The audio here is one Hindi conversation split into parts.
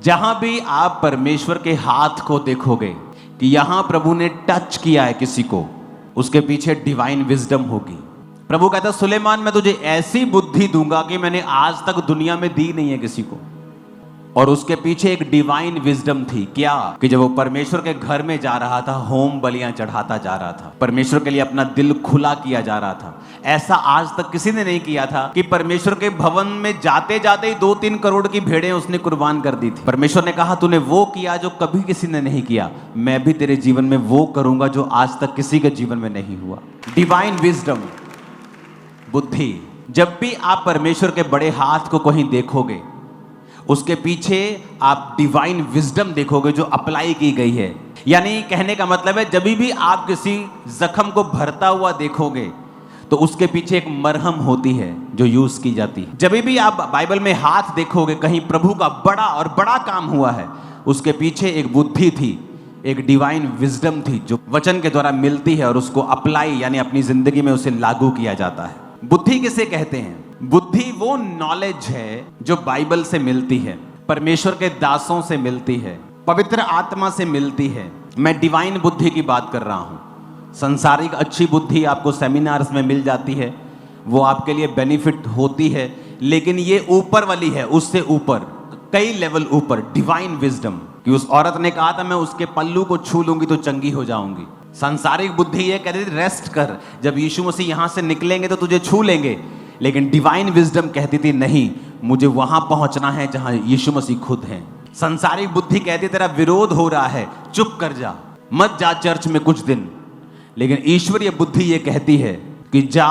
जहां भी आप परमेश्वर के हाथ को देखोगे कि यहां प्रभु ने टच किया है किसी को, उसके पीछे डिवाइन विजडम होगी। प्रभु कहता है सुलेमान मैं तुझे ऐसी बुद्धि दूंगा कि मैंने आज तक दुनिया में दी नहीं है किसी को। और उसके पीछे एक डिवाइन विजडम थी। क्या? कि जब वो परमेश्वर के घर में जा रहा था, होम बलियां चढ़ाता जा रहा था, परमेश्वर के लिए अपना दिल खुला किया जा रहा था। ऐसा आज तक किसी ने नहीं किया था कि परमेश्वर के भवन में जाते जाते ही 2-3 करोड़ की भेड़ें उसने कुर्बान कर दी थी। परमेश्वर ने कहा तूने वो किया जो कभी किसी ने नहीं किया, मैं भी तेरे जीवन में वो करूंगा जो आज तक किसी के जीवन में नहीं हुआ। डिवाइन विजडम, बुद्धि। जब भी आप परमेश्वर के बड़े हाथ को कहीं देखोगे, उसके पीछे आप डिवाइन विजडम देखोगे जो अप्लाई की गई है। यानी कहने का मतलब है जब भी आप किसी जख्म को भरता हुआ देखोगे तो उसके पीछे एक मरहम होती है जो यूज की जाती है। जब भी आप बाइबल में हाथ देखोगे कहीं प्रभु का बड़ा काम हुआ है, उसके पीछे एक बुद्धि थी, एक डिवाइन विजडम थी जो वचन के द्वारा मिलती है और उसको अप्लाई यानी अपनी जिंदगी में उसे लागू किया जाता है। बुद्धि किसे कहते हैं? बुद्धि वो नॉलेज है जो बाइबल से मिलती है, परमेश्वर के दासों से मिलती है, पवित्र आत्मा से मिलती है। मैं डिवाइन बुद्धि की बात कर रहा हूं। संसारिक अच्छी बुद्धि आपको सेमिनार्स में मिल जाती है, वो आपके लिए बेनिफिट होती है, लेकिन ये ऊपर वाली है, उससे ऊपर, कई लेवल ऊपर, डिवाइन विजडम। कि उस औरत ने कहा था मैं उसके पल्लू को छू लूंगी तो चंगी हो जाऊंगी। सांसारिक बुद्धि ये कहती थी रेस्ट कर, जब यीशु मसीह यहां से निकलेंगे तो तुझे छू लेंगे। लेकिन डिवाइन विजडम कहती थी नहीं, मुझे वहां पहुंचना है जहां यीशु मसीह खुद हैं। सांसारिक बुद्धि कहती तेरा विरोध हो रहा है, चुप कर जा, मत जा चर्च में कुछ दिन। लेकिन ईश्वरीय बुद्धि ये कहती है कि जा,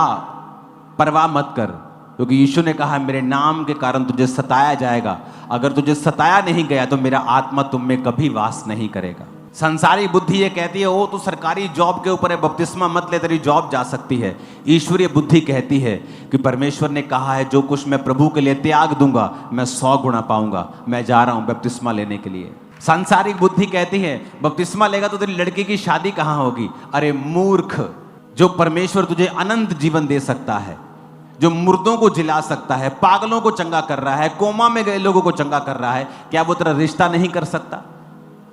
परवाह मत कर, क्योंकि यीशु ने कहा मेरे नाम के कारण तुझे सताया जाएगा, अगर तुझे सताया नहीं गया तो मेरा आत्मा तुम में कभी वास नहीं करेगा। संसारिक बुद्धि ये कहती है ओ तू सरकारी जॉब के ऊपर है, बपतिस्मा मत ले, तेरी जॉब जा सकती है। ईश्वरीय बुद्धि कहती है कि परमेश्वर ने कहा है जो कुछ मैं प्रभु के लिए त्याग दूंगा मैं 100 गुना पाऊंगा, मैं जा रहा हूं बपतिस्मा लेने के लिए। सांसारिक बुद्धि कहती है बपतिस्मा लेगा तो तेरी लड़की की शादी कहां होगी। अरे मूर्ख, जो परमेश्वर तुझे अनंत जीवन दे सकता है, जो मुर्दों को जिला सकता है, पागलों को चंगा कर रहा है, कोमा में गए लोगों को चंगा कर रहा है, क्या वो तेरा रिश्ता नहीं कर सकता?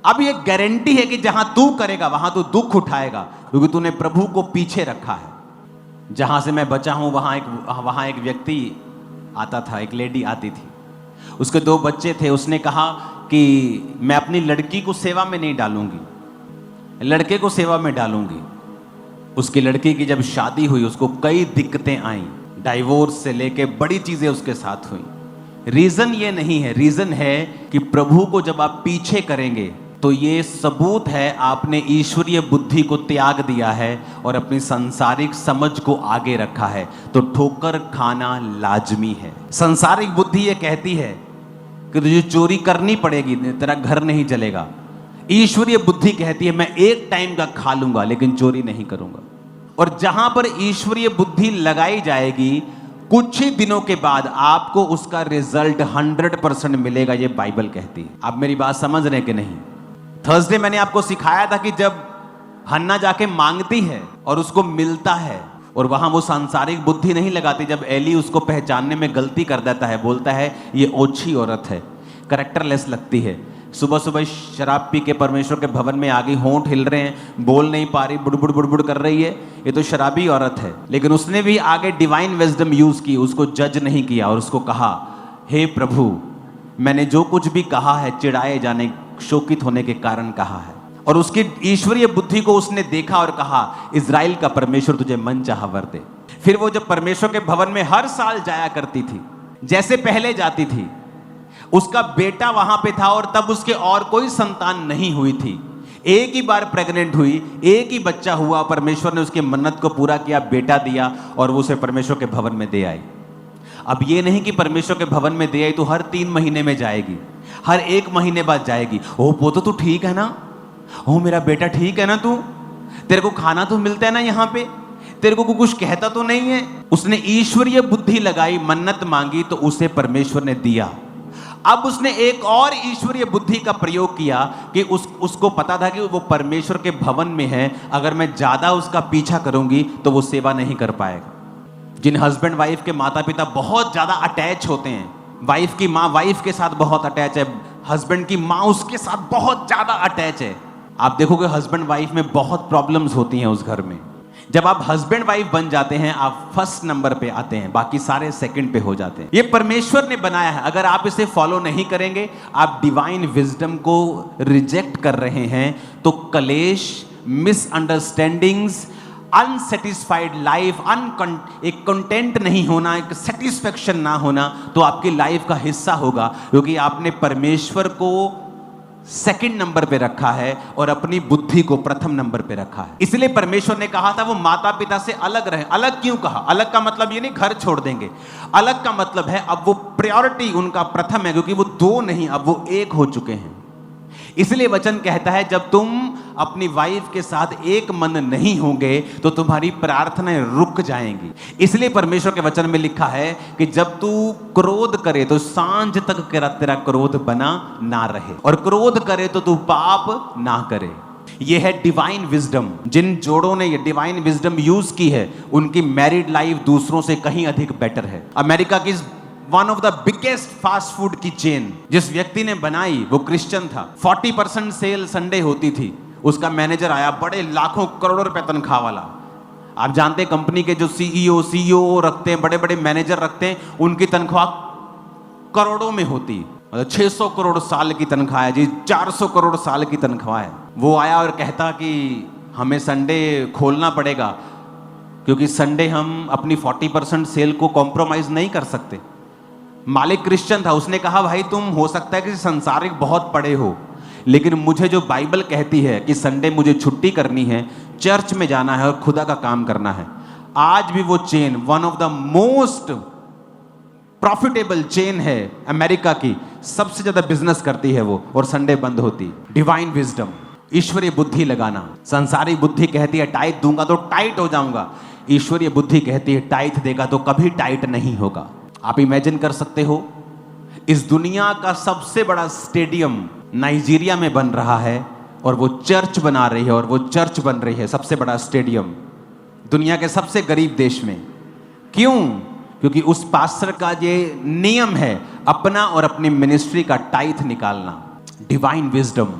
अब ये गारंटी है कि जहां तू करेगा वहां तू दुख उठाएगा, क्योंकि तूने प्रभु को पीछे रखा है। जहां से मैं बचा हूं वहां एक व्यक्ति आता था, एक लेडी आती थी, उसके 2 बच्चे थे। उसने कहा कि मैं अपनी लड़की को सेवा में नहीं डालूंगी, लड़के को सेवा में डालूंगी। उसकी लड़की की जब शादी हुई उसको कई दिक्कतें आईं, डाइवोर्स से लेके बड़ी चीजें उसके साथ हुई। रीजन ये नहीं है, रीजन है कि प्रभु को जब आप पीछे करेंगे तो ये सबूत है आपने ईश्वरीय बुद्धि को त्याग दिया है और अपनी सांसारिक समझ को आगे रखा है, तो ठोकर खाना लाजमी है। सांसारिक बुद्धि ये कहती है कि तुझे चोरी करनी पड़ेगी, तेरा घर नहीं चलेगा। ईश्वरीय बुद्धि कहती है मैं एक टाइम का खा लूंगा लेकिन चोरी नहीं करूंगा। और जहां पर ईश्वरीय बुद्धि लगाई जाएगी कुछ ही दिनों के बाद आपको उसका रिजल्ट 100% मिलेगा, ये बाइबल कहती है। आप मेरी बात समझ रहे कि नहीं? थर्सडे मैंने आपको सिखाया था कि जब हन्ना जाके मांगती है और उसको मिलता है, और वहां वो सांसारिक बुद्धि नहीं लगाती, जब एली उसको पहचानने में गलती कर देता है, बोलता है ये ओछी औरत है, कैरेक्टरलेस लगती है, सुबह सुबह शराब पी के परमेश्वर के भवन में आ गई, होंठ हिल रहे हैं, बोल नहीं पा रही, बुड़बुड़ बुड़बुड़ कर रही है, ये तो शराबी औरत है। लेकिन उसने भी आगे डिवाइन विजडम यूज की, उसको जज नहीं किया और उसको कहा हे प्रभु मैंने जो कुछ भी कहा है चिढ़ाए जाने, शोकित होने के कारण कहा है। और उसकी ईश्वरीय बुद्धि को उसने देखा और कहा इजराइल का परमेश्वर तुझे मन चाहा वर दे। फिर वो जब परमेश्वर के भवन में हर साल जाया करती थी, जैसे पहले जाती थी, उसका बेटा वहां पे था और तब उसके और कोई संतान नहीं हुई थी। एक ही बार प्रेग्नेंट हुई, एक ही बच्चा हुआ, परमेश्वर ने उसकी मन्नत को पूरा किया, बेटा दिया और वो उसे परमेश्वर के भवन में दे आई। अब ये नहीं कि परमेश्वर के भवन में दे आई तो हर 3 महीने में जाएगी, हर 1 महीने बाद जाएगी। ओ पोतो तू ठीक है ना, ओ मेरा बेटा ठीक है ना, तू तेरे को खाना तो मिलता है ना यहाँ पे, तेरे को कुछ कहता तो नहीं है। उसने ईश्वरीय बुद्धि लगाई, मन्नत मांगी तो उसे परमेश्वर ने दिया। अब उसने एक और ईश्वरीय बुद्धि का प्रयोग किया कि उसको पता था कि वो परमेश्वर के भवन में है, अगर मैं ज्यादा उसका पीछा करूंगी तो वो सेवा नहीं कर पाएगा। जिन हस्बैंड वाइफ के माता पिता बहुत ज्यादा अटैच होते हैं, वाइफ की माँ वाइफ के साथ बहुत अटैच है, हस्बैंड की माँ उसके साथ बहुत ज्यादा अटैच है। आप देखोगे हस्बैंड वाइफ में बहुत प्रॉब्लम्स होती हैं उस घर में। जब आप हस्बैंड वाइफ बन जाते हैं, आप फर्स्ट नंबर पे आते हैं, बाकी सारे सेकंड पे हो जाते हैं। ये परमेश्वर ने बनाया है, अगर आप इसे फॉलो नहीं करेंगे, आप डिवाइन विजडम को रिजेक्ट कर रहे हैं, तो कलेश, मिसअंडरस्टैंडिंग्स, अनसेटिस्फाइड लाइफ, एक कंटेंट नहीं होना, एक सेटिस्फेक्शन ना होना, तो आपकी लाइफ का हिस्सा होगा, क्योंकि आपने परमेश्वर को सेकंड नंबर पे रखा है और अपनी बुद्धि को प्रथम नंबर पे रखा है। इसलिए परमेश्वर ने कहा था वो माता पिता से अलग रहे। अलग क्यों कहा? अलग का मतलब ये नहीं घर छोड़ देंगे, अलग का मतलब है अब वो प्रायोरिटी उनका प्रथम है, क्योंकि वो दो नहीं, अब वो एक हो चुके हैं। इसलिए वचन कहता है जब तुम अपनी वाइफ के साथ एक मन नहीं होंगे तो तुम्हारी प्रार्थनाएं रुक जाएंगी। इसलिए परमेश्वर के वचन में लिखा है कि जब तू क्रोध करे तो सांझ तक तेरा क्रोध बना ना रहे, और क्रोध करे तो तू पाप ना करे। यह है डिवाइन विजडम। जिन जोड़ों ने ये डिवाइन विजडम यूज की है, उनकी मैरिड लाइफ दूसरों से कहीं अधिक बेटर है। अमेरिका की one of the biggest fast food की चेन जिस व्यक्ति ने बनाई वो क्रिश्चियन था। 40% सेल संडे होती थी। उसका मैनेजर आया, बड़े लाखों करोड़ों रुपए तनख्वाह वाला। आप जानते हैं कंपनी के जो सीईओ रखते हैं, बड़े बड़े मैनेजर रखते हैं, उनकी तनख्वाह करोड़ों में होती। मतलब 600 करोड़ साल की तनख्वाह है जी, 400 करोड़ साल की तनख्वाह है। वो आया और कहता कि हमें संडे खोलना पड़ेगा, क्योंकि संडे हम अपनी 40% सेल को कॉम्प्रोमाइज नहीं कर सकते। मालिक क्रिश्चियन था। उसने कहा भाई तुम हो सकता है कि संसारिक बहुत पढ़े हो, लेकिन मुझे जो बाइबल कहती है कि संडे मुझे छुट्टी करनी है, चर्च में जाना है और खुदा का काम करना है। आज भी वो chain one of the most profitable chain है अमेरिका की, सबसे ज्यादा बिजनेस करती है वो, और संडे बंद होती। डिवाइन विजडम, ईश्वरीय बुद्धि लगाना। संसारिक बुद्धि कहती है टाइट दूंगा तो टाइट हो जाऊंगा, ईश्वरीय बुद्धि कहती है टाइट देगा तो कभी टाइट नहीं होगा। आप इमेजिन कर सकते हो, इस दुनिया का सबसे बड़ा स्टेडियम नाइजीरिया में बन रहा है और वो चर्च बना रही है, और वो चर्च बन रही है सबसे बड़ा स्टेडियम दुनिया के सबसे गरीब देश में। क्यों? क्योंकि उस पास्टर का ये नियम है अपना और अपनी मिनिस्ट्री का टाइथ निकालना। Divine wisdom,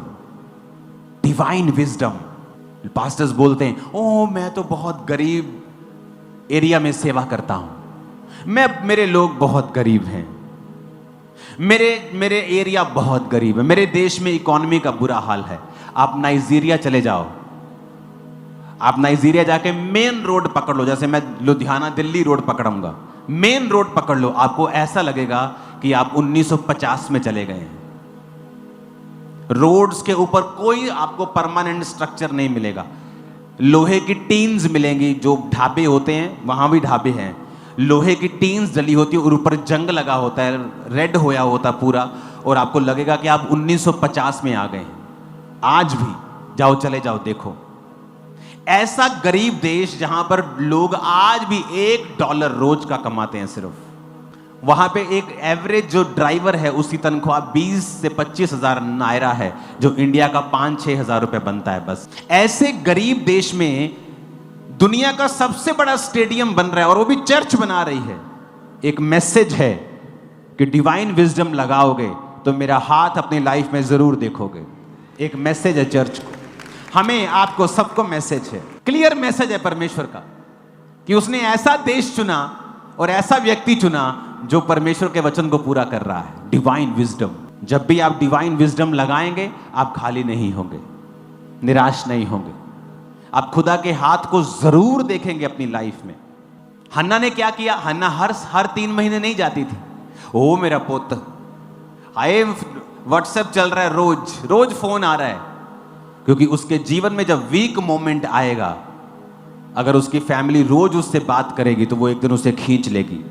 divine wisdom. Pastors बोलते हैं ओह मैं तो बहुत गरीब एरिया में सेवा करता हूं, मेरे लोग बहुत गरीब हैं, मेरे एरिया बहुत गरीब है, मेरे देश में इकोनॉमी का बुरा हाल है। आप नाइजीरिया चले जाओ, आप नाइजीरिया जाके मेन रोड पकड़ लो, जैसे मैं लुधियाना दिल्ली रोड पकड़ूंगा, मेन रोड पकड़ लो, आपको ऐसा लगेगा कि आप 1950 में चले गए हैं। रोड्स के ऊपर कोई आपको परमानेंट स्ट्रक्चर नहीं मिलेगा। लोहे की टीन्स मिलेंगी, जो ढाबे होते हैं वहां भी ढाबे हैं, लोहे की टीन्स जली होती है और ऊपर जंग लगा होता है, रेड होया होता पूरा, और आपको लगेगा कि आप 1950 में आ गए हैं। आज भी जाओ, चले जाओ, देखो ऐसा गरीब देश जहां पर लोग आज भी $1 रोज का कमाते हैं सिर्फ। वहां पे एक एवरेज जो ड्राइवर है उसकी तनख्वाह 20 से 25 हजार नायरा है, जो इंडिया का 5-6 हजार रुपए बनता है बस। ऐसे गरीब देश में दुनिया का सबसे बड़ा स्टेडियम बन रहा है और वो भी चर्च बना रही है। एक मैसेज है कि डिवाइन विजडम लगाओगे तो मेरा हाथ अपनी लाइफ में जरूर देखोगे। एक मैसेज है चर्च को, हमें, आपको, सबको मैसेज है, क्लियर मैसेज है परमेश्वर का कि उसने ऐसा देश चुना और ऐसा व्यक्ति चुना जो परमेश्वर के वचन को पूरा कर रहा है। Divine wisdom. जब भी आप डिवाइन विजडम लगाएंगे आप खाली नहीं होंगे, निराश नहीं होंगे, आप खुदा के हाथ को जरूर देखेंगे अपनी लाइफ में। हन्ना ने क्या किया? हन्ना हर 3 महीने नहीं जाती थी। ओ मेरा पुत्र, आए व्हाट्सएप चल रहा है, रोज फोन आ रहा है, क्योंकि उसके जीवन में जब वीक मोमेंट आएगा, अगर उसकी फैमिली रोज उससे बात करेगी तो वो एक दिन उसे खींच लेगी।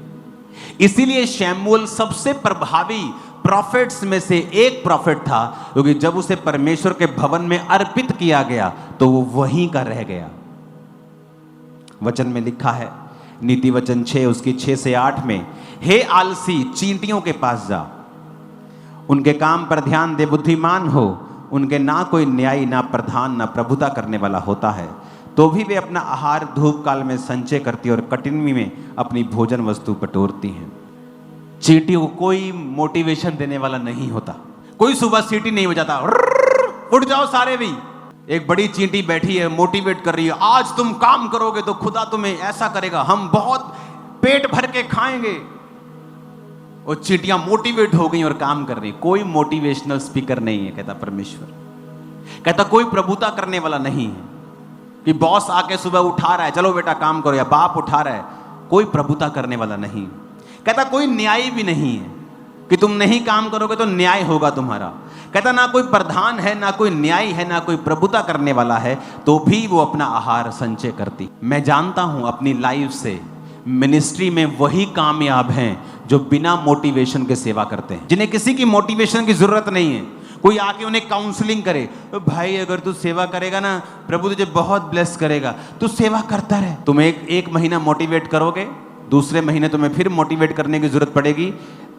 इसीलिए शैमुएल सबसे प्रभावी प्रॉफिट्स में से एक प्रॉफिट था, क्योंकि जब उसे परमेश्वर के भवन में अर्पित किया गया तो वो वहीं का रह गया। वचन में लिखा है, नीति वचन 6 उसकी 6 से 8 में, हे आलसी, चींटियों के पास जा, उनके काम पर ध्यान दे, बुद्धिमान हो, उनके ना कोई न्यायी, ना प्रधान, ना प्रभुता करने वाला होता है, तो भी वे अपना आहार धूप काल में संचय करती और कठिनी में अपनी भोजन वस्तु बटोरती हैं। चींटियों को कोई मोटिवेशन देने वाला नहीं होता, कोई सुबह सीटी नहीं बजाता, उठ जाओ सारे भी। एक बड़ी चींटी बैठी है, मोटिवेट कर रही है, आज तुम काम करोगे तो खुदा तुम्हें ऐसा करेगा, हम बहुत पेट भर के खाएंगे। वो चींटियां मोटिवेट हो गई और काम कर रही। कोई मोटिवेशनल स्पीकर नहीं है, कहता परमेश्वर। कहता कोई प्रभुता करने वाला नहीं है कि बॉस आके सुबह उठा रहा है, चलो बेटा काम करो, या बाप उठा रहा है। कोई प्रभुता करने वाला नहीं। कहता कोई न्याय भी नहीं है कि तुम नहीं काम करोगे तो न्याय होगा तुम्हारा। कहता ना कोई प्रधान है, ना कोई न्याय है, ना कोई प्रभुता करने वाला है, तो भी वो अपना आहार संचय करती। मैं जानता हूं अपनी लाइफ से, मिनिस्ट्री में वही कामयाब हैं जो बिना मोटिवेशन के सेवा करते हैं, जिन्हें किसी की मोटिवेशन की जरूरत नहीं है। कोई आके उन्हें काउंसलिंग करे, भाई अगर तू सेवा करेगा ना प्रभु तुझे बहुत ब्लेस करेगा, तू सेवा करता रहे। तुम एक महीना मोटिवेट करोगे, दूसरे महीने तुम्हें फिर मोटिवेट करने की जरूरत पड़ेगी।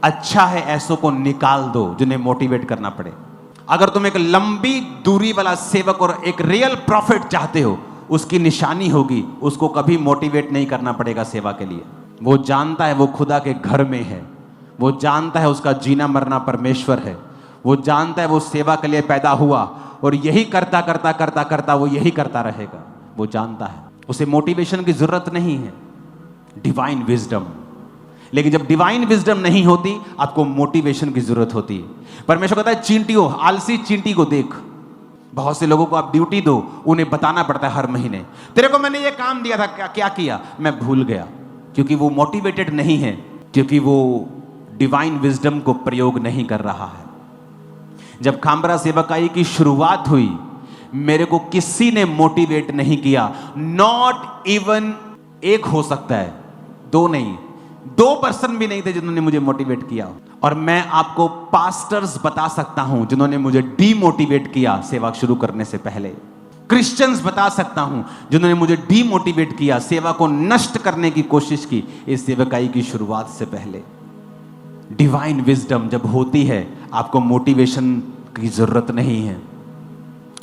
अच्छा है ऐसों को निकाल दो जिन्हें मोटिवेट करना पड़े। अगर तुम एक लंबी दूरी वाला सेवक और एक रियल प्रॉफिट चाहते हो, उसकी निशानी होगी उसको कभी मोटिवेट नहीं करना पड़ेगा सेवा के लिए। वो जानता है वो खुदा के घर में है, वो जानता है उसका जीना मरना परमेश्वर है, वो जानता है वो सेवा के लिए पैदा हुआ और यही करता करता करता करता वो यही करता रहेगा। वो जानता है उसे मोटिवेशन की जरूरत नहीं है, डिवाइन विजडम। लेकिन जब डिवाइन विजडम नहीं होती, आपको मोटिवेशन की जरूरत होती है। परमेश्वर कहता है चींटियों, आलसी चींटी को देख। बहुत से लोगों को आप ड्यूटी दो, उन्हें बताना पड़ता है हर महीने, तेरे को मैंने ये काम दिया था, क्या किया, मैं भूल गया। क्योंकि वो मोटिवेटेड नहीं है, क्योंकि वो डिवाइन विजडम को प्रयोग नहीं कर रहा है। जब खामरा सेवकाई की शुरुआत हुई, मेरे को किसी ने मोटिवेट नहीं किया, नॉट इवन एक, हो सकता है दो नहीं, 2% भी नहीं थे जिन्होंने मुझे मोटिवेट किया। और मैं आपको पास्टर्स बता सकता हूं जिन्होंने मुझे डीमोटिवेट किया सेवा शुरू करने से पहले। क्रिश्चियंस बता सकता हूं जिन्होंने मुझे डीमोटिवेट किया, सेवा को नष्ट करने की कोशिश की इस सेवकाई की शुरुआत से पहले। डिवाइन विजडम जब होती है, आपको मोटिवेशन की जरूरत नहीं है।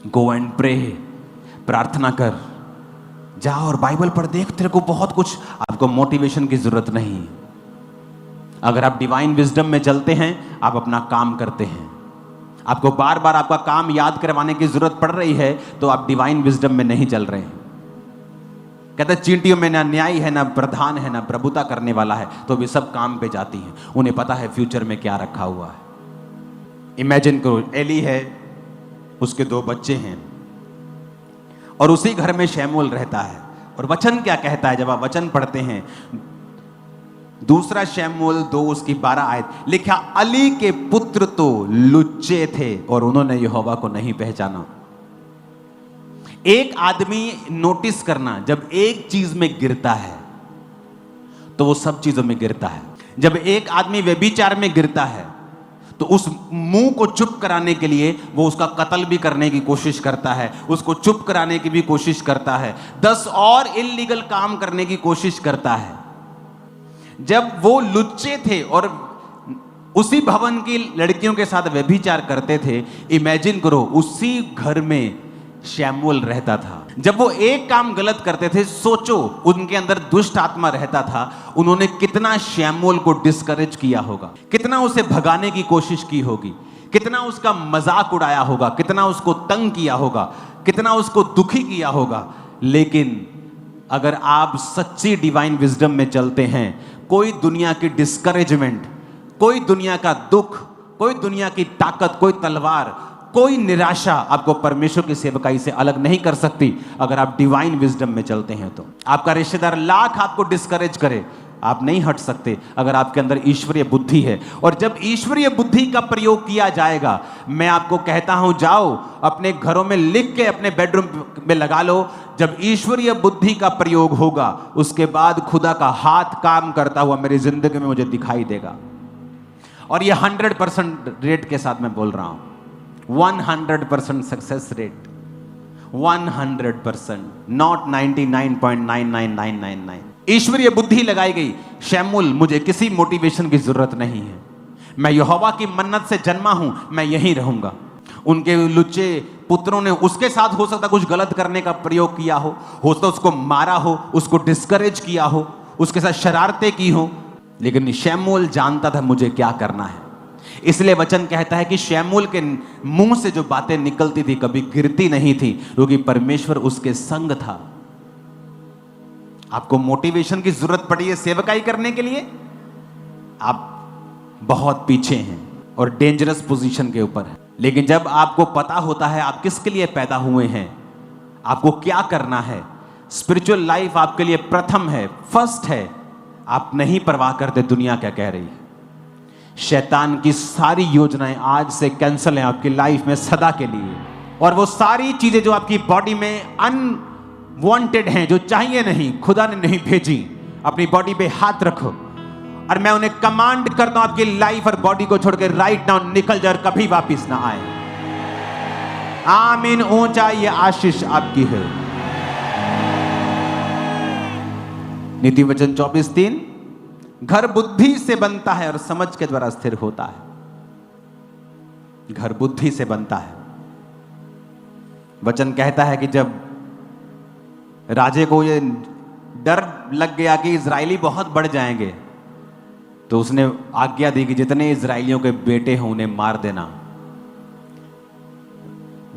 गो एंड प्रे, प्रार्थना कर, जा और बाइबल पढ़, देख तेरे को बहुत कुछ, आपको मोटिवेशन की जरूरत नहीं है। अगर आप डिवाइन विजडम में चलते हैं, आप अपना काम करते हैं। आपको बार बार आपका काम याद करवाने की जरूरत पड़ रही है, तो आप डिवाइन विजडम में नहीं चल रहे हैं। कहते हैं चींटियों में ना न्याय है, ना प्रधान है, ना प्रभुता करने वाला है, तो वे सब काम पे जाती हैं। उन्हें पता है फ्यूचर में क्या रखा हुआ है। इमेजिन करो, एली है, उसके 2 बच्चे हैं और उसी घर में शमूएल रहता है। और वचन क्या कहता है, जब आप वचन पढ़ते हैं, 2 शमूएल 2 उसकी 12 आयत, लिखा अली के पुत्र तो लुच्चे थे और उन्होंने यहोवा को नहीं पहचाना। एक आदमी नोटिस करना, जब एक चीज में गिरता है तो वो सब चीजों में गिरता है। जब एक आदमी व्यभिचार में गिरता है तो उस मुंह को चुप कराने के लिए वो उसका कत्ल भी करने की कोशिश करता है, उसको चुप कराने की भी कोशिश करता है, 10 और इल्लीगल काम करने की कोशिश करता है। जब वो लुच्चे थे और उसी भवन की लड़कियों के साथ व्यभिचार करते थे, इमेजिन करो उसी घर में शमूएल रहता था। जब वो एक काम गलत करते थे, सोचो उनके अंदर दुष्ट आत्मा रहता था, उन्होंने कितना शमूएल को डिस्करेज किया होगा, कितना उसे भगाने की कोशिश की होगी, कितना उसका मजाक उड़ाया होगा, कितना उसको तंग किया होगा, कितना उसको दुखी किया होगा। लेकिन अगर आप सच्ची डिवाइन विजडम में चलते हैं, कोई दुनिया की डिस्करेजमेंट, कोई दुनिया का दुख, कोई दुनिया की ताकत, कोई तलवार, कोई निराशा आपको परमेश्वर की सेवकाई से अलग नहीं कर सकती। अगर आप डिवाइन विजडम में चलते हैं तो आपका रिश्तेदार लाख आपको डिस्करेज करे, आप नहीं हट सकते अगर आपके अंदर ईश्वरीय बुद्धि है। और जब ईश्वरीय बुद्धि का प्रयोग किया जाएगा, मैं आपको कहता हूं, जाओ अपने घरों में लिख के अपने बेडरूम में लगा लो, जब ईश्वरीय बुद्धि का प्रयोग होगा उसके बाद खुदा का हाथ काम करता हुआ मेरी जिंदगी में मुझे दिखाई देगा। और ये 100% रेट के साथ मैं बोल रहा हूं, 100% सक्सेस रेट, 100%, नॉट 99.99999। ईश्वरीय बुद्धि लगाई गई। शमूएल, मुझे किसी मोटिवेशन की जरूरत नहीं है, मैं यहोवा की मन्नत से जन्मा हूं, मैं यहीं रहूंगा। उनके लुच्चे पुत्रों ने उसके साथ हो सकता कुछ गलत करने का प्रयोग किया हो सकता उसको मारा हो, उसको डिस्करेज किया हो, उसके साथ शरारतें की हो, लेकिन शमूएल जानता था मुझे क्या करना है। इसलिए वचन कहता है कि शमूएल के मुंह से जो बातें निकलती थी कभी गिरती नहीं थी, क्योंकि परमेश्वर उसके संग था। आपको मोटिवेशन की जरूरत पड़ी है सेवकाई करने के लिए, आप बहुत पीछे हैं और डेंजरस पोजीशन के ऊपर है। लेकिन जब आपको पता होता है आप किसके लिए पैदा हुए हैं, आपको क्या करना है, स्पिरिचुअल लाइफ आपके लिए प्रथम है, फर्स्ट है, आप नहीं परवाह करते दुनिया क्या कह रही है। शैतान की सारी योजनाएं आज से कैंसिल हैं आपकी लाइफ में सदा के लिए। और वो सारी चीजें जो आपकी बॉडी में अनवांटेड हैं, जो चाहिए नहीं, खुदा ने नहीं भेजी, अपनी बॉडी पे हाथ रखो और मैं उन्हें कमांड करता हूं आपकी लाइफ और बॉडी को छोड़कर राइट नाउ निकल जाए और कभी वापस ना आए। आमीन। ऊंचा ये आशीष आपकी है। नीति वचन 24:3, घर बुद्धि से बनता है और समझ के द्वारा स्थिर होता है। घर बुद्धि से बनता है। वचन कहता है कि जब राजे को ये डर लग गया कि इजरायली बहुत बढ़ जाएंगे, तो उसने आज्ञा दी कि जितने इजरायलियों के बेटे हों उन्हें मार देना।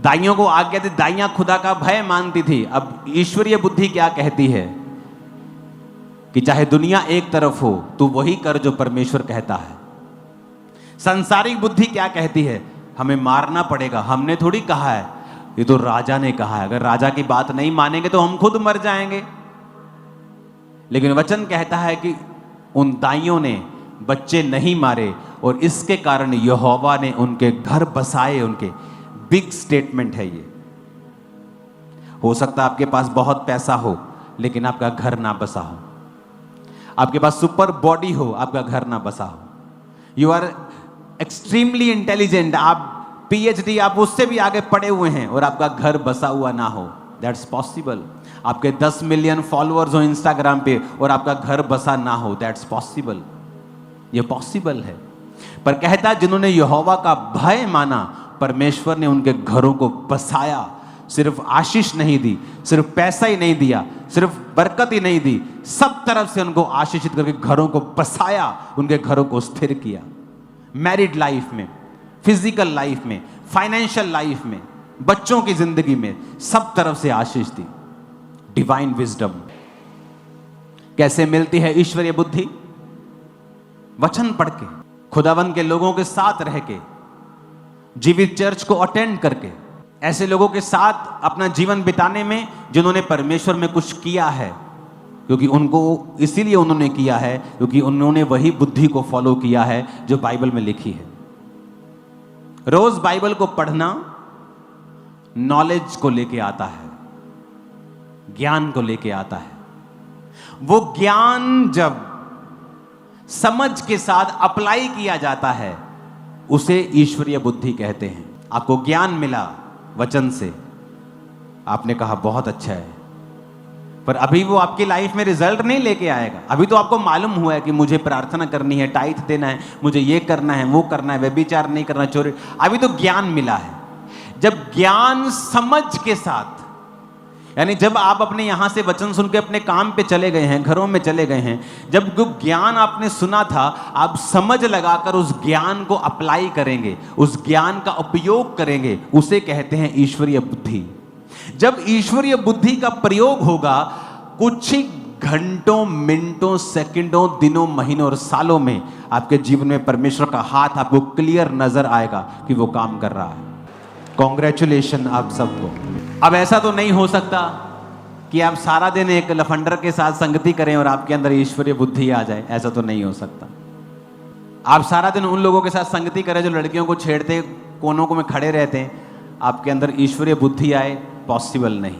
दाइयों को आज्ञा दी, दाइयां खुदा का भय मानती थी। अब ईश्वरीय बुद्धि क्या कहती है कि चाहे दुनिया एक तरफ हो तू वही कर जो परमेश्वर कहता है। सांसारिक बुद्धि क्या कहती है, हमें मारना पड़ेगा, हमने थोड़ी कहा है, ये तो राजा ने कहा है, अगर राजा की बात नहीं मानेंगे तो हम खुद मर जाएंगे। लेकिन वचन कहता है कि उन दाइयों ने बच्चे नहीं मारे और इसके कारण यहोवा ने उनके घर बसाए। उनके बिग स्टेटमेंट है ये। हो सकता है आपके पास बहुत पैसा हो लेकिन आपका घर ना बसा हो, आपके पास सुपर बॉडी हो, आपका घर ना बसा हो, यू आर एक्सट्रीमली इंटेलिजेंट, आप पीएचडी, आप उससे भी आगे पढ़े हुए हैं और आपका घर बसा हुआ ना हो, दैट्स पॉसिबल। आपके 10 मिलियन फॉलोअर्स हो इंस्टाग्राम पे और आपका घर बसा ना हो, दैट्स पॉसिबल। ये पॉसिबल है। पर कहता है जिन्होंने यहोवा का भय माना, परमेश्वर ने उनके घरों को बसाया। सिर्फ आशीष नहीं दी, सिर्फ पैसा ही नहीं दिया, सिर्फ बरकत ही नहीं दी, सब तरफ से उनको आशीषित करके घरों को बसाया, उनके घरों को स्थिर किया। मैरिड लाइफ में, फिजिकल लाइफ में, फाइनेंशियल लाइफ में, बच्चों की जिंदगी में, सब तरफ से आशीष दी। डिवाइन विजडम कैसे मिलती है? ईश्वरीय बुद्धि वचन पढ़ के, खुदावंद के लोगों के साथ रह के, जीवित चर्च को अटेंड करके, ऐसे लोगों के साथ अपना जीवन बिताने में जिन्होंने परमेश्वर में कुछ किया है, क्योंकि उनको इसीलिए उन्होंने किया है क्योंकि उन्होंने वही बुद्धि को फॉलो किया है जो बाइबल में लिखी है। रोज बाइबल को पढ़ना नॉलेज को लेके आता है, ज्ञान को लेके आता है। वो ज्ञान जब समझ के साथ अप्लाई किया जाता है उसे ईश्वरीय बुद्धि कहते हैं। आपको ज्ञान मिला वचन से, आपने कहा बहुत अच्छा है, पर अभी वो आपकी लाइफ में रिजल्ट नहीं लेके आएगा। अभी तो आपको मालूम हुआ है कि मुझे प्रार्थना करनी है, टाइथ देना है, मुझे ये करना है, वो करना है, व्यभिचार नहीं करना, चोरी, अभी तो ज्ञान मिला है। जब ज्ञान समझ के साथ, यानी जब आप अपने यहां से वचन सुन के अपने काम पे चले गए हैं, घरों में चले गए हैं, जब जो ज्ञान आपने सुना था आप समझ लगाकर उस ज्ञान को अप्लाई करेंगे, उस ज्ञान का उपयोग करेंगे, उसे कहते हैं ईश्वरीय बुद्धि। जब ईश्वरीय बुद्धि का प्रयोग होगा, कुछ ही घंटों, मिनटों, सेकंडों, दिनों, महीनों और सालों में आपके जीवन में परमेश्वर का हाथ आपको क्लियर नजर आएगा कि वो काम कर रहा है। कॉन्ग्रेचुलेशन आप सबको। अब ऐसा तो नहीं हो सकता कि आप सारा दिन एक लफंडर के साथ संगति करें और आपके अंदर ईश्वरीय बुद्धि आ जाए, ऐसा तो नहीं हो सकता। आप सारा दिन उन लोगों के साथ संगति करें जो लड़कियों को छेड़ते, कोनों में खड़े रहते हैं, आपके अंदर ईश्वरीय बुद्धि आए, पॉसिबल नहीं।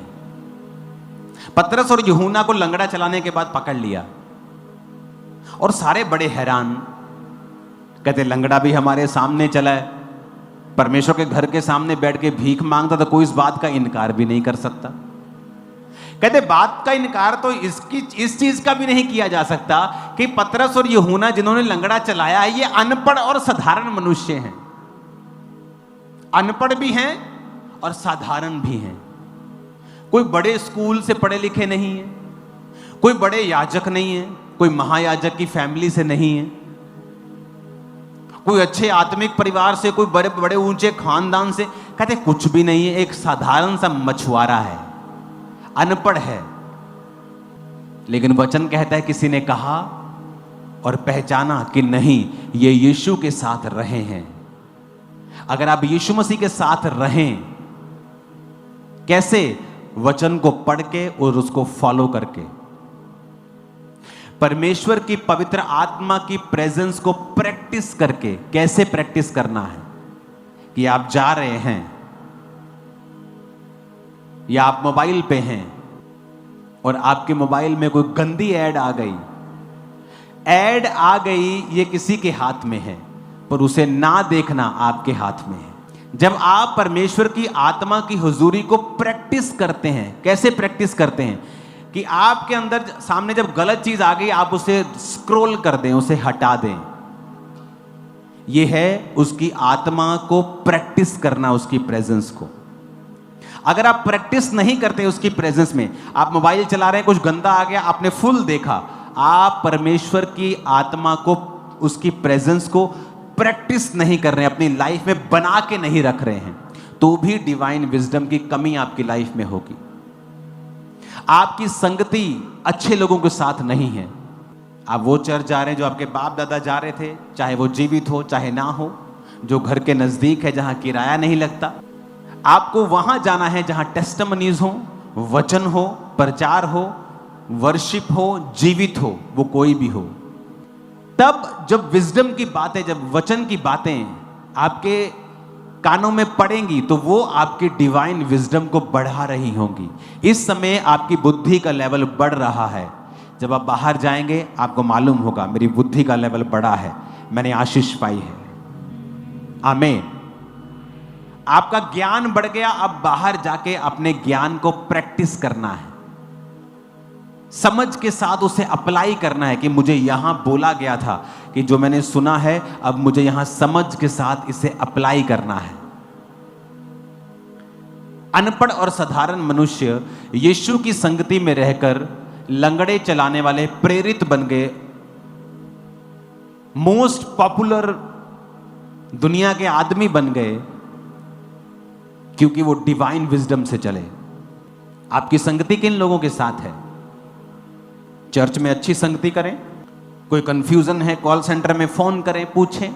पतरस और यूहन्ना को लंगड़ा चलाने के बाद पकड़ लिया और सारे बड़े हैरान, कहते लंगड़ा भी हमारे सामने चला है, परमेश्वर के घर के सामने बैठ के भीख मांगता था, कोई इस बात का इनकार भी नहीं कर सकता। कहते बात का इनकार तो इस चीज का भी नहीं किया जा सकता कि पतरस और यूहन्ना जिन्होंने लंगड़ा चलाया है ये अनपढ़ और साधारण मनुष्य हैं। अनपढ़ भी हैं और साधारण भी हैं। कोई बड़े स्कूल से पढ़े लिखे नहीं है, कोई बड़े याजक नहीं है, कोई महायाजक की फैमिली से नहीं है, कोई अच्छे आत्मिक परिवार से, कोई बड़े बड़े ऊंचे खानदान से, कहते कुछ भी नहीं है, एक साधारण सा मछुआरा है, अनपढ़ है। लेकिन वचन कहता है किसी ने कहा और पहचाना कि नहीं, ये यीशु के साथ रहे हैं। अगर आप यीशु मसीह के साथ रहें, कैसे? वचन को पढ़ के और उसको फॉलो करके, परमेश्वर की पवित्र आत्मा की प्रेजेंस को प्रैक्टिस करके। कैसे प्रैक्टिस करना है? कि आप जा रहे हैं या आप मोबाइल पे हैं और आपके मोबाइल में कोई गंदी ऐड आ गई, ये किसी के हाथ में है, पर उसे ना देखना आपके हाथ में है। जब आप परमेश्वर की आत्मा की हुजूरी को प्रैक्टिस करते हैं, कैसे प्रैक्टिस करते हैं? कि आपके अंदर सामने जब गलत चीज आ गई, आप उसे स्क्रॉल कर दें, उसे हटा दें। यह है उसकी आत्मा को प्रैक्टिस करना, उसकी प्रेजेंस को। अगर आप प्रैक्टिस नहीं करते उसकी प्रेजेंस में, आप मोबाइल चला रहे हैं, कुछ गंदा आ गया, आपने फुल देखा, आप परमेश्वर की आत्मा को, उसकी प्रेजेंस को प्रैक्टिस नहीं कर रहे हैं, अपनी लाइफ में बना के नहीं रख रहे हैं, तो भी डिवाइन विजडम की कमी आपकी लाइफ में होगी। आपकी संगति अच्छे लोगों के साथ नहीं है। आप वो चर्च जा रहे हैं जो आपके बाप दादा जा रहे थे, चाहे वो जीवित हो चाहे ना हो, जो घर के नजदीक है, जहां किराया नहीं लगता। आपको वहां जाना है जहां टेस्टिमनीज हो, वचन हो, प्रचार हो, वर्शिप हो, जीवित हो, वो कोई भी हो। तब जब विजडम की बातें, जब वचन की बातें आपके कानों में पड़ेंगी, तो वो आपकी डिवाइन विजडम को बढ़ा रही होंगी। इस समय आपकी बुद्धि का लेवल बढ़ रहा है। जब आप बाहर जाएंगे आपको मालूम होगा, मेरी बुद्धि का लेवल बढ़ा है, मैंने आशीष पाई है। आमीन। आपका ज्ञान बढ़ गया। अब बाहर जाके अपने ज्ञान को प्रैक्टिस करना है, समझ के साथ उसे अप्लाई करना है कि मुझे यहां बोला गया था कि जो मैंने सुना है, अब मुझे यहां समझ के साथ इसे अप्लाई करना है। अनपढ़ और साधारण मनुष्य यीशु की संगति में रहकर लंगड़े चलाने वाले प्रेरित बन गए, मोस्ट पॉपुलर दुनिया के आदमी बन गए, क्योंकि वो डिवाइन विजडम से चले। आपकी संगति किन लोगों के साथ है? चर्च में अच्छी संगति करें। कोई कंफ्यूजन है, कॉल सेंटर में फोन करें, पूछें।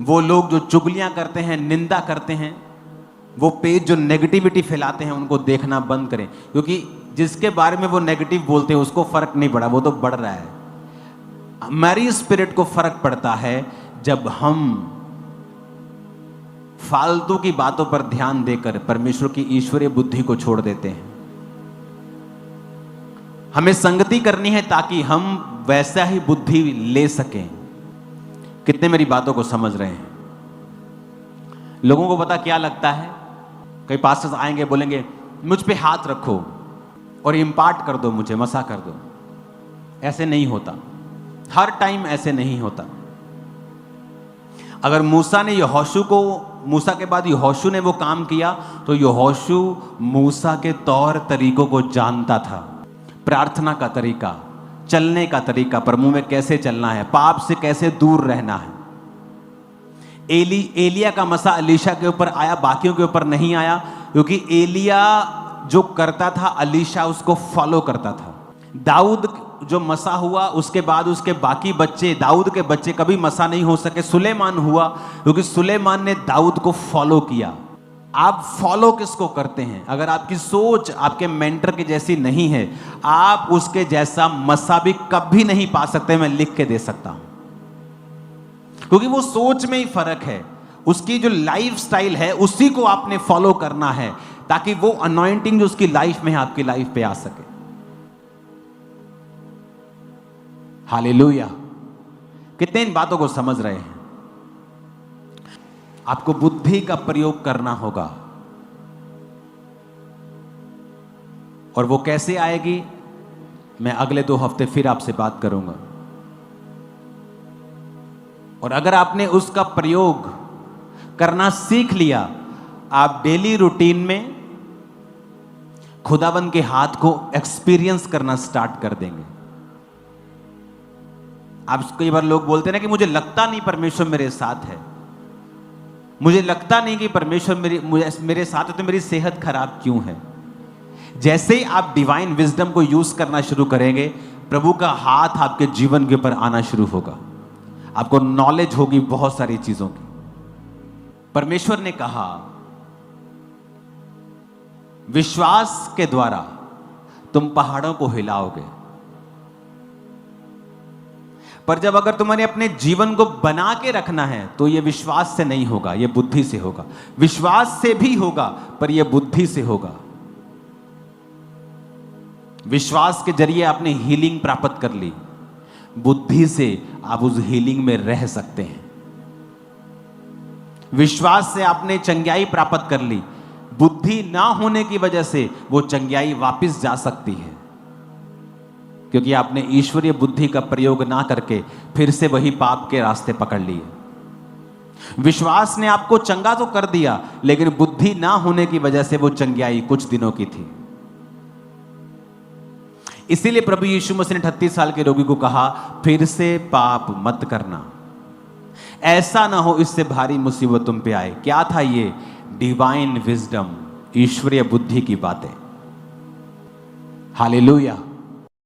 वो लोग जो चुगलियां करते हैं, निंदा करते हैं, वो पेज जो नेगेटिविटी फैलाते हैं, उनको देखना बंद करें, क्योंकि जिसके बारे में वो नेगेटिव बोलते हैं उसको फर्क नहीं पड़ा, वो तो बढ़ रहा है। हमारी स्पिरिट को फर्क पड़ता है जब हम फालतू की बातों पर ध्यान देकर परमेश्वर की ईश्वरीय बुद्धि को छोड़ देते हैं। हमें संगति करनी है ताकि हम वैसा ही बुद्धि ले सकें। कितने मेरी बातों को समझ रहे हैं? लोगों को पता क्या लगता है, कई पास्टर्स आएंगे, बोलेंगे मुझ पे हाथ रखो और इम्पार्ट कर दो, मुझे मसा कर दो। ऐसे नहीं होता, हर टाइम ऐसे नहीं होता। अगर मूसा ने यहोशू को, मूसा के बाद यहोशू ने वो काम किया, तो यहोशू मूसा के तौर तरीकों को जानता था। प्रार्थना का तरीका, चलने का तरीका, प्रभु में कैसे चलना है, पाप से कैसे दूर रहना है। एलिया का मसा अलीशा के ऊपर आया, बाकियों के ऊपर नहीं आया, क्योंकि एलिया जो करता था अलीशा उसको फॉलो करता था। दाऊद जो मसा हुआ, उसके बाद उसके बाकी बच्चे, दाऊद के बच्चे कभी मसा नहीं हो सके। सुलेमान हुआ क्योंकि सुलेमान ने दाऊद को फॉलो किया। आप फॉलो किसको करते हैं? अगर आपकी सोच आपके मेंटर की जैसी नहीं है, आप उसके जैसा मसा भी कभी नहीं पा सकते। मैं लिख के दे सकता हूं, क्योंकि वो सोच में ही फर्क है। उसकी जो लाइफ स्टाइल है उसी को आपने फॉलो करना है, ताकि वो अनॉइंटिंग जो उसकी लाइफ में है आपकी लाइफ पे आ सके। हालेलुया। कितने इन बातों को समझ रहे हैं? आपको बुद्धि का प्रयोग करना होगा, और वो कैसे आएगी मैं अगले 2 हफ्ते फिर आपसे बात करूंगा। और अगर आपने उसका प्रयोग करना सीख लिया, आप डेली रूटीन में खुदाबंद के हाथ को एक्सपीरियंस करना स्टार्ट कर देंगे। आप कई बार लोग बोलते हैं ना कि मुझे लगता नहीं परमेश्वर मेरे साथ है, मुझे लगता नहीं कि परमेश्वर मेरे साथ है, तो मेरी सेहत खराब क्यों है। जैसे ही आप डिवाइन विजडम को यूज करना शुरू करेंगे, प्रभु का हाथ आपके जीवन के ऊपर आना शुरू होगा, आपको नॉलेज होगी बहुत सारी चीजों की। परमेश्वर ने कहा विश्वास के द्वारा तुम पहाड़ों को हिलाओगे, पर जब अगर तुम्हारे अपने जीवन को बना के रखना है तो यह विश्वास से नहीं होगा, यह बुद्धि से होगा। विश्वास से भी होगा पर यह बुद्धि से होगा। विश्वास के जरिए आपने हीलिंग प्राप्त कर ली, बुद्धि से आप उस हीलिंग में रह सकते हैं। विश्वास से आपने चंगाई प्राप्त कर ली, बुद्धि ना होने की वजह से वो चंगाई वापस जा सकती है, क्योंकि आपने ईश्वरीय बुद्धि का प्रयोग ना करके फिर से वही पाप के रास्ते पकड़ लिए। विश्वास ने आपको चंगा तो कर दिया, लेकिन बुद्धि ना होने की वजह से वो चंगाई कुछ दिनों की थी। इसीलिए प्रभु यीशु मसीह ने 38 साल के रोगी को कहा, फिर से पाप मत करना, ऐसा ना हो इससे भारी मुसीबत तुम पे आए। क्या था ये? डिवाइन विजडम, ईश्वरीय बुद्धि की बातें। हालेलुया।